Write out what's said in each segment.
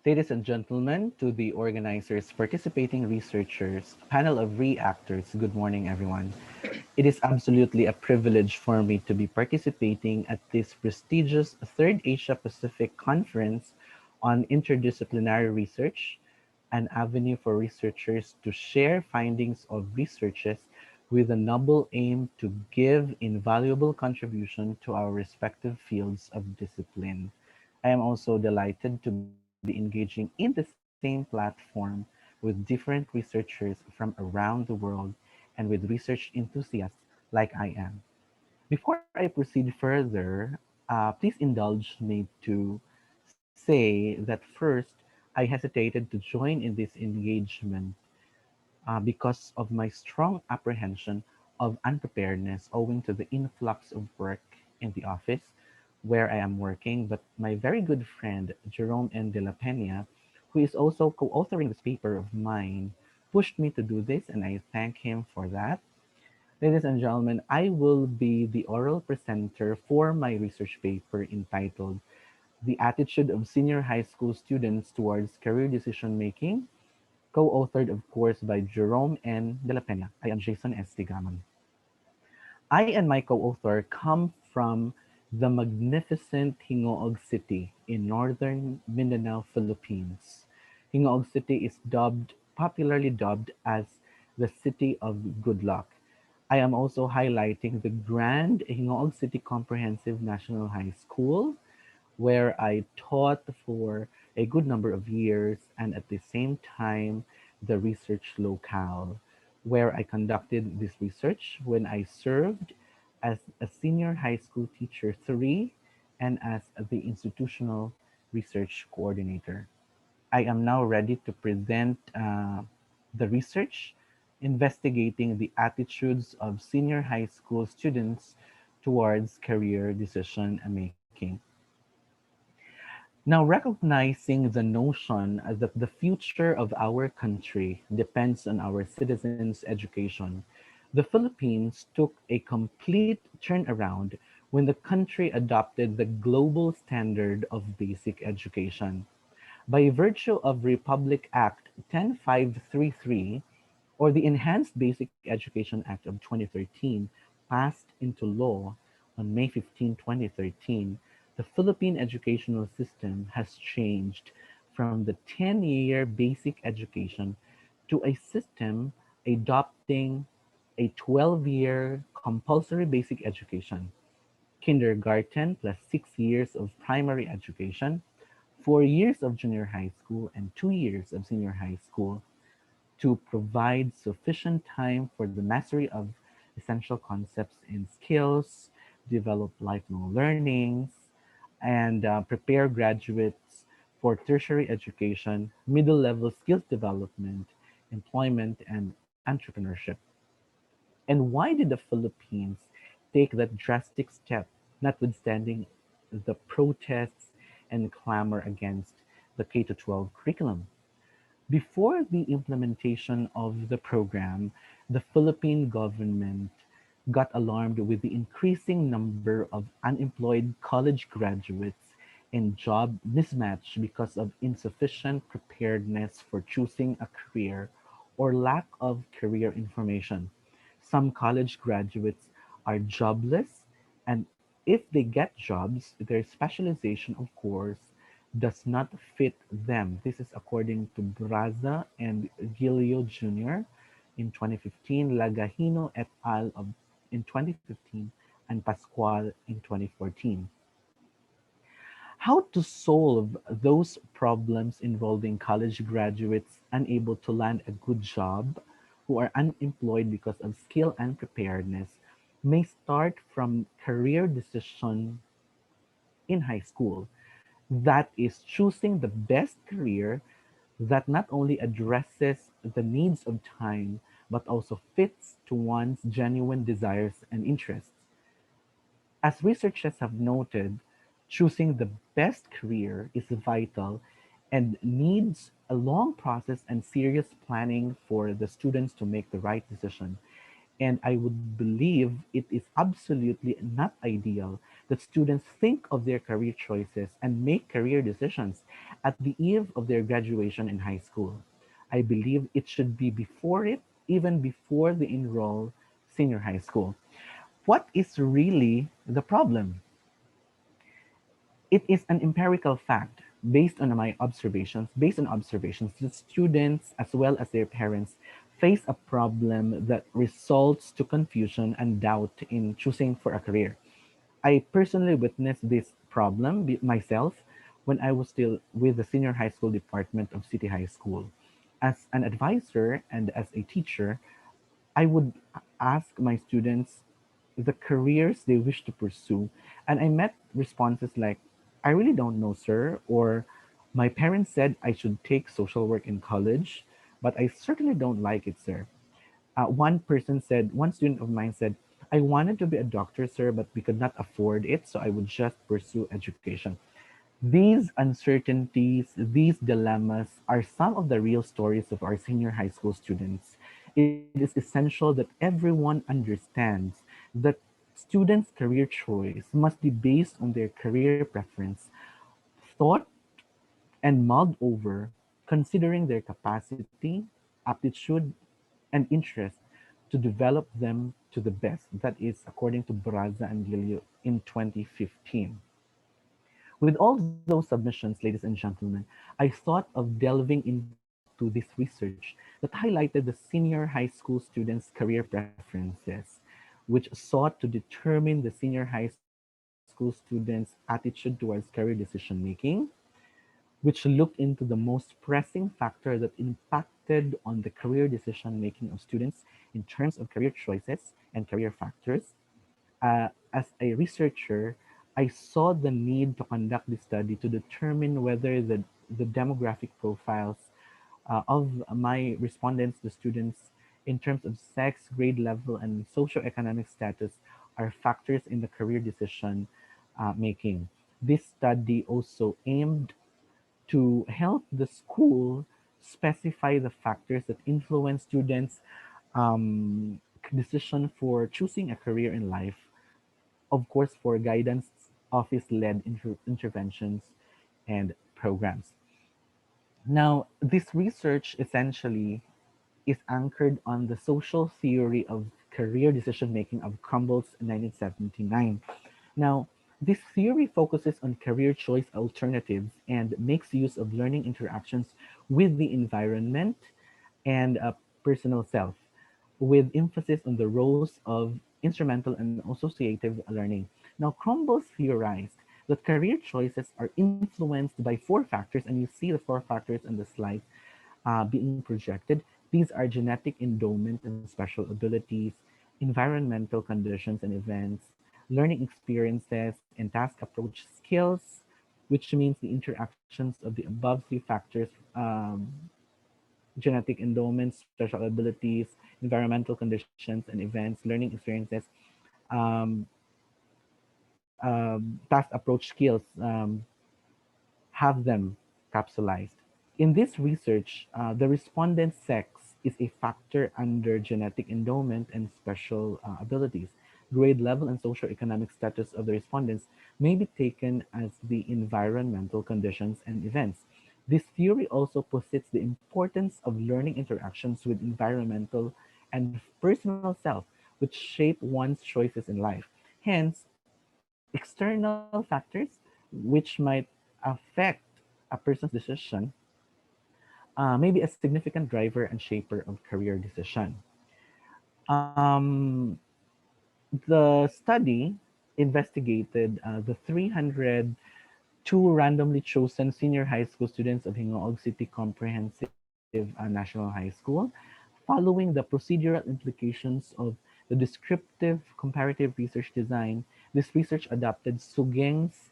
Ladies and gentlemen, to the organizers, participating researchers, panel of reactors, good morning, everyone. It is absolutely a privilege for me to be participating at this prestigious Third Asia Pacific Conference on Interdisciplinary Research, an avenue for researchers to share findings of researches with a noble aim to give invaluable contribution to our respective fields of discipline. I am also delighted to be engaging in the same platform with different researchers from around the world and with research enthusiasts like I am. Before I proceed further, please indulge me to say that first, I hesitated to join in this engagement because of my strong apprehension of unpreparedness owing to the influx of work in the office where I am working. But my very good friend, Jerome N. de la Peña, who is also co authoring this paper of mine, pushed me to do this, and I thank him for that. Ladies and gentlemen, I will be the oral presenter for my research paper entitled The Attitude of Senior High School Students Towards Career Decision Making, co-authored, of course, by Jerome N. de la Peña. I am Jason S. Tigamon. I and my co-author come from the magnificent Hingoog City in northern Mindanao, Philippines. Hingoog City is popularly dubbed as the City of Good Luck. I am also highlighting the grand Hingoog City Comprehensive National High School, where I taught for a good number of years, and at the same time, the research locale, where I conducted this research when I served as a senior high school teacher three and as the institutional research coordinator. I am now ready to present the research investigating the attitudes of senior high school students towards career decision making. Now, recognizing the notion that the future of our country depends on our citizens' education, the Philippines took a complete turnaround when the country adopted the global standard of basic education. By virtue of Republic Act 10533, or the Enhanced Basic Education Act of 2013, passed into law on May 15, 2013, the Philippine educational system has changed from the 10-year basic education to a system adopting a 12-year compulsory basic education, kindergarten plus 6 years of primary education, 4 years of junior high school, and 2 years of senior high school to provide sufficient time for the mastery of essential concepts and skills, develop lifelong learnings, and prepare graduates for tertiary education, middle level skills development, employment, and entrepreneurship. And why did the Philippines take that drastic step, notwithstanding the protests and clamor against the K 12 curriculum? Before the implementation of the program, the Philippine government got alarmed with the increasing number of unemployed college graduates and job mismatch because of insufficient preparedness for choosing a career or lack of career information. Some college graduates are jobless, and if they get jobs, their specialization, of course, does not fit them. This is according to Braza and Gilio Jr. in 2015, Lagahino et al. In 2015, and Pascual in 2014. How to solve those problems involving college graduates unable to land a good job who are unemployed because of skill and preparedness may start from career decision in high school. That is choosing the best career that not only addresses the needs of time but also fits to one's genuine desires and interests. As researchers have noted, choosing the best career is vital and needs a long process and serious planning for the students to make the right decision. And I would believe it is absolutely not ideal that students think of their career choices and make career decisions at the eve of their graduation in high school. I believe it should be before it, even before they enroll senior high school. What is really the problem? It is an empirical fact based on observations that students as well as their parents face a problem that results to confusion and doubt in choosing for a career. I personally witnessed this problem myself when I was still with the senior high school department of City High School. As an advisor and as a teacher, I would ask my students the careers they wish to pursue, and I met responses like, I really don't know, sir, or my parents said I should take social work in college, but I certainly don't like it, sir. One student of mine said, I wanted to be a doctor, sir, but we could not afford it, so I would just pursue education. These uncertainties, these dilemmas are some of the real stories of our senior high school students. It is essential that everyone understands that students' career choice must be based on their career preference, thought and mulled over, considering their capacity, aptitude, and interest to develop them to the best. That is according to Braza and Lilio in 2015. With all those submissions, ladies and gentlemen, I thought of delving into this research that highlighted the senior high school students' career preferences, which sought to determine the senior high school students' attitude towards career decision making, which looked into the most pressing factor that impacted on the career decision making of students in terms of career choices and career factors. As a researcher, I saw the need to conduct this study to determine whether the demographic profiles of my respondents, the students, in terms of sex, grade level, and socioeconomic status are factors in the career decision making. This study also aimed to help the school specify the factors that influence students' decision for choosing a career in life, of course, for guidance office led interventions and programs. Now, this research essentially is anchored on the social theory of career decision making of Crumbles in 1979. Now, this theory focuses on career choice alternatives and makes use of learning interactions with the environment and a personal self, with emphasis on the roles of instrumental and associative learning. Now, Crumbles theorized that career choices are influenced by four factors, and you see the four factors in the slide being projected. These are genetic endowment and special abilities, environmental conditions and events, learning experiences, and task approach skills, which means the interactions of the above three factors, genetic endowments, special abilities, environmental conditions and events, learning experiences, um, task approach skills, have them capsulized. In this research, the respondent's sex is a factor under genetic endowment and special abilities. Grade level and socioeconomic status of the respondents may be taken as the environmental conditions and events. This theory also posits the importance of learning interactions with environmental and personal self, which shape one's choices in life. Hence, external factors which might affect a person's decision may be a significant driver and shaper of career decision. Um, the study investigated the 302 randomly chosen senior high school students of Hingoog City Comprehensive National High School, following the procedural implications of the descriptive comparative research design. This research adopted Sugeng's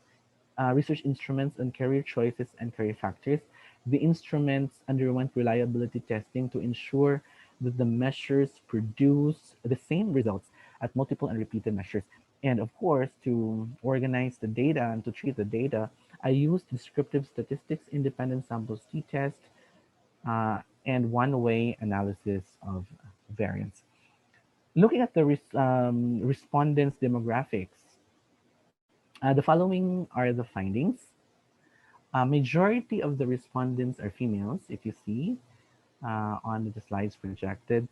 research instruments on career choices and career factors. The instruments underwent reliability testing to ensure that the measures produce the same results at multiple and repeated measures. And of course, to organize the data and to treat the data, I used descriptive statistics, independent samples t-test, and one-way analysis of variance. Looking at the respondents' demographics, The following are the findings. A majority of the respondents are females, if you see on the slides projected.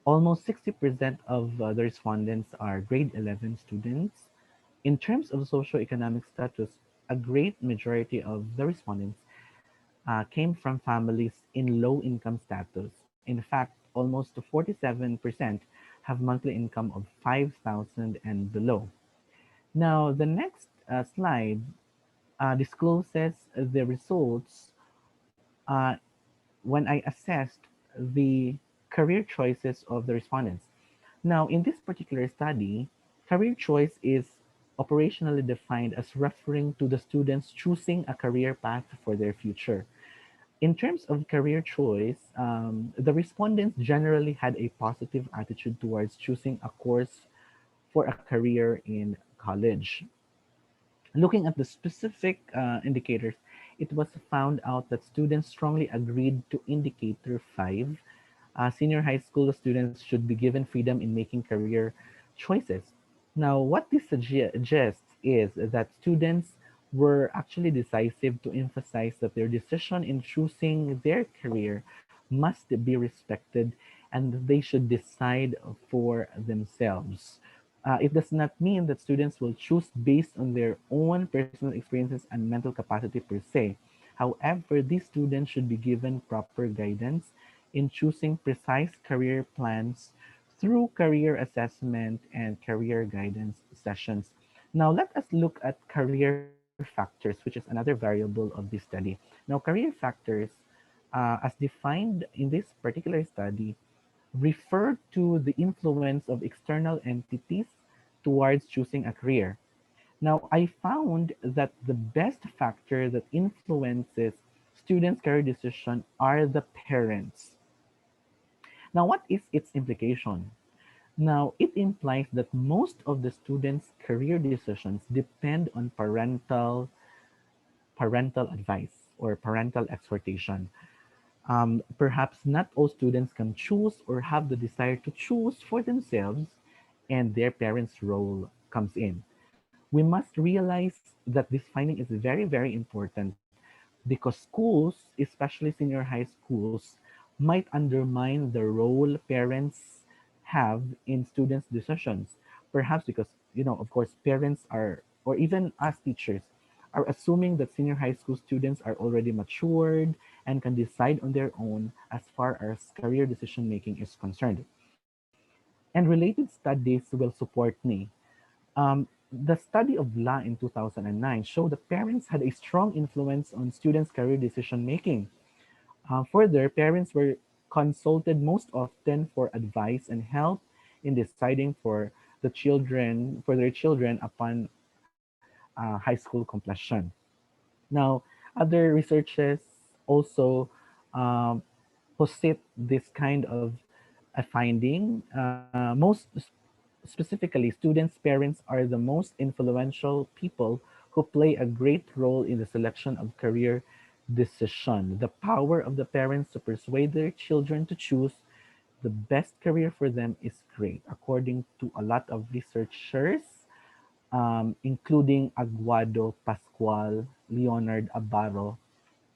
Almost 60% of the respondents are grade 11 students. In terms of socioeconomic status, a great majority of the respondents came from families in low income status. In fact, almost 47% have monthly income of 5,000 and below. Now, the next slide discloses the results uh, when I assessed the career choices of the respondents. Now, in this particular study, career choice is operationally defined as referring to the students choosing a career path for their future. In terms of career choice, the respondents generally had a positive attitude towards choosing a course for a career in college. Looking at the specific indicators, it was found out that students strongly agreed to indicator 5. Senior high school students should be given freedom in making career choices. Now, what this suggests is that students were actually decisive to emphasize that their decision in choosing their career must be respected and they should decide for themselves. It does not mean that students will choose based on their own personal experiences and mental capacity per se. However, these students should be given proper guidance in choosing precise career plans through career assessment and career guidance sessions. Now, let us look at career factors, which is another variable of this study. Now, career factors, as defined in this particular study, refer to the influence of external entities towards choosing a career. Now, I found that the best factor that influences students' career decision are the parents. Now, what is its implication? Now, it implies that most of the students' career decisions depend on parental advice or parental exhortation. Perhaps not all students can choose or have the desire to choose for themselves, and their parents' role comes in. We must realize that this finding is very, very important because schools, especially senior high schools, might undermine the role parents have in students' decisions. Perhaps because, of course, parents are, or even us teachers, are assuming that senior high school students are already matured and can decide on their own as far as career decision making is concerned. And related studies will support me. The study of law in 2009 showed that parents had a strong influence on students' career decision making. Further, parents were consulted most often for advice and help in deciding for their children upon high school completion. Now, other researchers also um, posit this kind of a finding. Specifically, students' parents are the most influential people who play a great role in the selection of career decision. The power of the parents to persuade their children to choose the best career for them is great, according to a lot of researchers, including Aguado, Pascual, Leonard Abaro,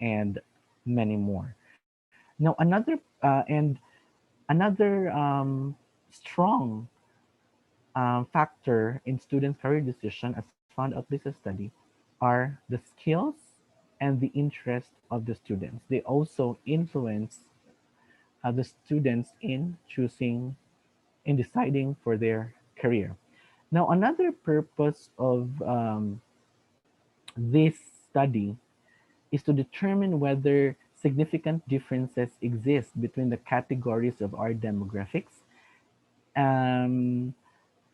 and many more. Now, another strong factor in students' career decision, as found out this study, are the skills and the interest of the students. They also influence the students in choosing, in deciding for their career. Now, another purpose of this study is to determine whether significant differences exist between the categories of our demographics, um,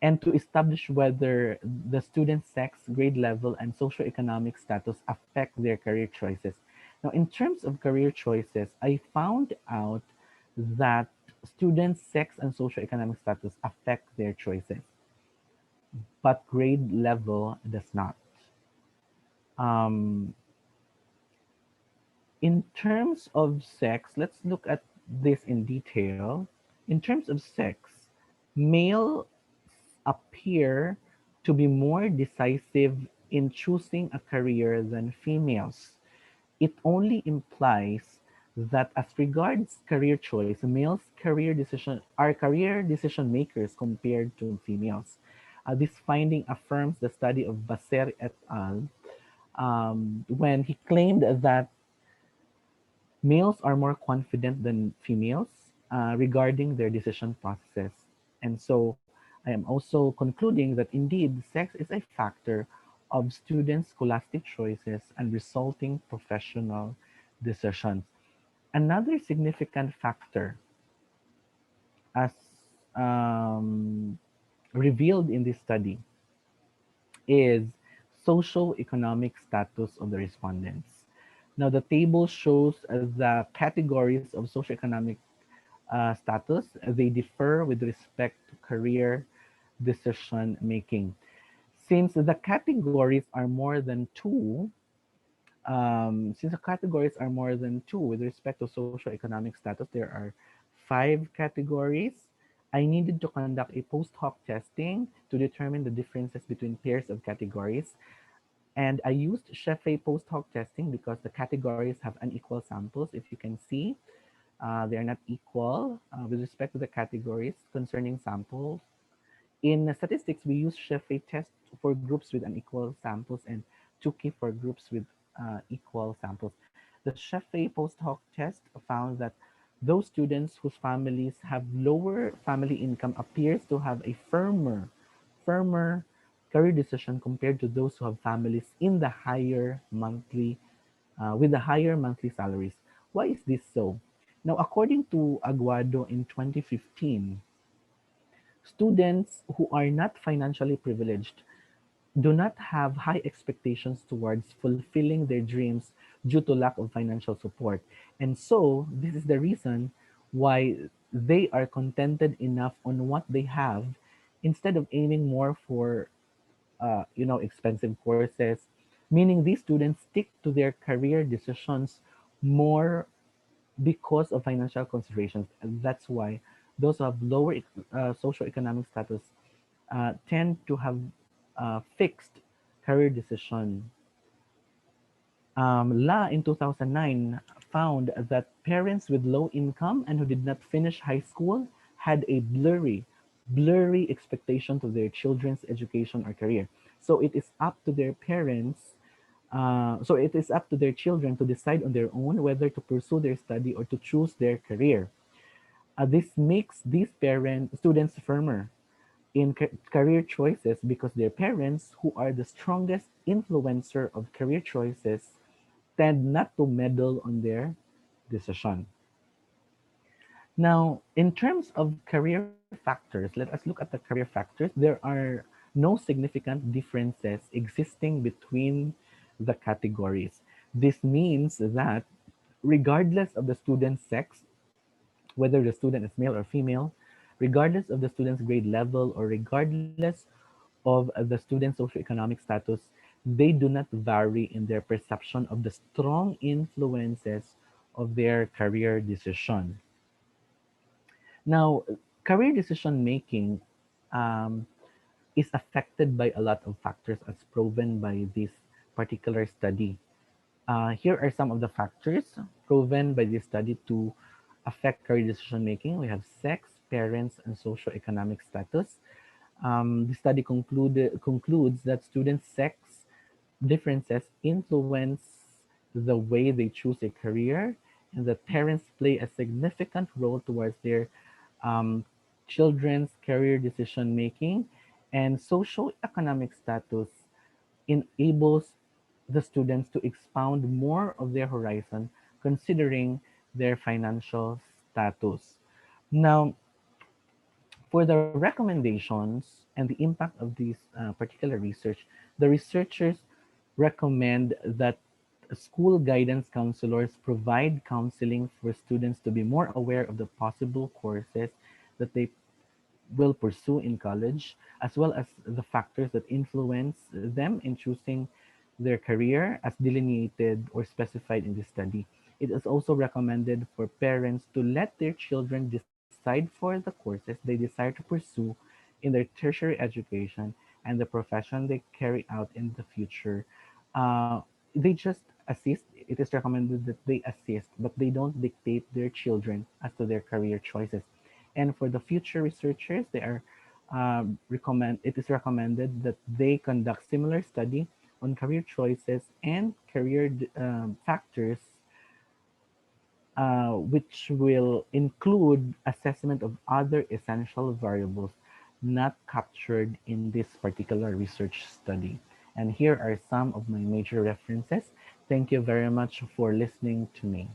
and to establish whether the student's sex, grade level, and socioeconomic status affect their career choices. Now, in terms of career choices, I found out that students' sex and socioeconomic status affect their choices, but grade level does not. Um, in terms of sex, let's look at this in detail. In terms of sex, male appear to be more decisive in choosing a career than females. It only implies that as regards career choice, males career decision makers compared to females. This finding affirms the study of Basser et al. When he claimed that males are more confident than females regarding their decision processes. And so I am also concluding that indeed sex is a factor of students' scholastic choices and resulting professional decisions. Another significant factor, as um, revealed in this study, is socio-economic status of the respondents. Now, the table shows the categories of socioeconomic status. They differ with respect to career decision making. Since the categories are more than two, since the categories are more than two with respect to socioeconomic status, there are five categories. I needed to conduct a post hoc testing to determine the differences between pairs of categories. And I used Shefe post hoc testing because the categories have unequal samples. If you can see, they are not equal with respect to the categories concerning samples. In statistics, we use Shefe test for groups with unequal samples and Tukey for groups with equal samples. The Shefe post hoc test found that those students whose families have lower family income appears to have a firmer career decision compared to those who have families in the higher monthly with the higher monthly salaries. Why is this so? Now, according to Aguado in 2015, students who are not financially privileged do not have high expectations towards fulfilling their dreams due to lack of financial support. And so, this is the reason why they are contented enough on what they have instead of aiming more for expensive courses, meaning these students stick to their career decisions more because of financial considerations. And that's why those who have lower socioeconomic status tend to have fixed career decision. La in 2009 found that parents with low income and who did not finish high school had a blurry expectation of their children's education or career. So it is up to their parents so it is up to their children to decide on their own whether to pursue their study or to choose their career. This makes these students firmer in career choices because their parents, who are the strongest influencer of career choices, tend not to meddle on their decision. Now, in terms of career factors, let us look at the career factors. There are no significant differences existing between the categories. This means that regardless of the student's sex, whether the student is male or female, regardless of the student's grade level, or regardless of the student's socioeconomic status, they do not vary in their perception of the strong influences of their career decision. Now, career decision making um, is affected by a lot of factors as proven by this particular study. Here are some of the factors proven by this study to affect career decision making. We have sex, parents, and socioeconomic status. The study concludes that students' sex differences influence the way they choose a career, and that parents play a significant role towards their um, children's career decision making, and socioeconomic status enables the students to expound more of their horizon considering their financial status. Now, for the recommendations and the impact of this particular research, the researchers recommend that school guidance counselors provide counseling for students to be more aware of the possible courses that they will pursue in college, as well as the factors that influence them in choosing their career as delineated or specified in this study. It is also recommended for parents to let their children decide for the courses they desire to pursue in their tertiary education and the profession they carry out in the future. Uh, they just assist. It is recommended that they assist, but they don't dictate their children as to their career choices. And for the future researchers, they are recommend. It is recommended that they conduct similar study on career choices and career factors, which will include assessment of other essential variables not captured in this particular research study. And here are some of my major references. Thank you very much for listening to me.